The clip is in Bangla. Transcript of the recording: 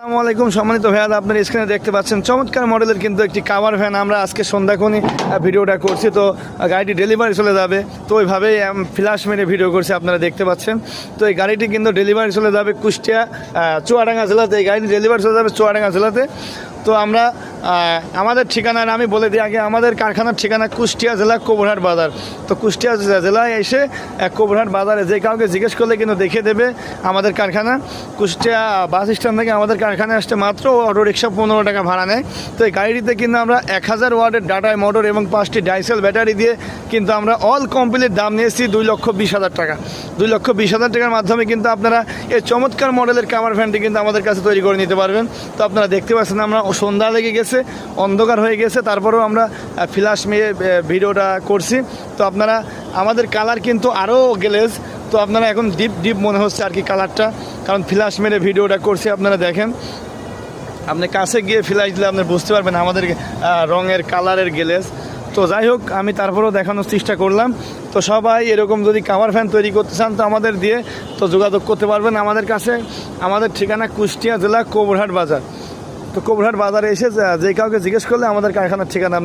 আসসালামু আলাইকুম সম্মানিত ভাইয়া, আপনার স্ক্রিনে দেখতে পাচ্ছেন চমৎকার মডেলের কিন্তু একটি কাভার ভ্যান আমরা আজকে সন্ধ্যাক্ষণই ভিডিওটা করছি। তো গাড়িটি ডেলিভারি চলে যাবে, তো ওইভাবেই ফ্ল্যাশ মেরে ভিডিও করছি, আপনারা দেখতে পাচ্ছেন। তো এই গাড়িটি কিন্তু ডেলিভারি চলে যাবে কুষ্টিয়া চুয়াডাঙ্গা জেলাতে। এই গাড়িটি ডেলিভারি চলে যাবে চুয়াডাঙ্গা জেলাতে। তো আমরা আমাদের ঠিকানা আমি বলে দিই আগে, আমাদের কারখানার ঠিকানা কুষ্টিয়া জেলা কোবরহাট বাজার। তো কুষ্টিয়া জেলায় এসে কোবরহাট বাজারে যে কাউকে জিজ্ঞেস করলে কিন্তু দেখিয়ে দেবে আমাদের কারখানা। কুষ্টিয়া বাস স্ট্যান্ড থেকে আমাদের কারখানায় আসতে মাত্র অটো রিক্সা 15 টাকা ভাড়া নেয়। তো এই গাড়িটিতে কিন্তু আমরা 1000 ওয়াটের ডাটা মোটর এবং 5টি ডাইসেল ব্যাটারি দিয়ে কিন্তু আমরা অল কমপ্লিট দাম নিয়েছি 2,20,000 টাকা। 2,20,000 টাকার মাধ্যমে কিন্তু আপনারা এই চমৎকার মডেলের কাভার ভ্যানটি কিন্তু আমাদের কাছে তৈরি করে নিতে পারবেন। তো আপনারা দেখতে পাচ্ছেন আমরা সন্ধ্যা লেগে গেছে, অন্ধকার হয়ে গেছে, তারপরেও আমরা ফ্ল্যাশ মেরে ভিডিওটা করছি। তো আপনারা আমাদের কালার কিন্তু আরও গ্লেজ, তো আপনারা এখন ডিপ মনে হচ্ছে আর কি কালারটা, কারণ ফ্ল্যাশ মেরে ভিডিওটা করছি। আপনারা দেখেন, আপনি কাছে গিয়ে ফ্ল্যাশ দিলে আপনি বুঝতে পারবেন আমাদের রঙের কালারের গ্লেজ। তো যাই হোক, আমি তারপরেও দেখানোর চেষ্টা করলাম। তো সবাই এরকম যদি কাভার ফ্যান তৈরি করতে চান তো আমাদের দিয়ে তো যোগাযোগ করতে পারবেন আমাদের কাছে। আমাদের ঠিকানা কুষ্টিয়া জেলা কোবরহাট বাজার। তো কোবরহাট বাজারে এসে যে কাউকে জিজ্ঞেস করলে আমাদের কারখানার ঠিকানা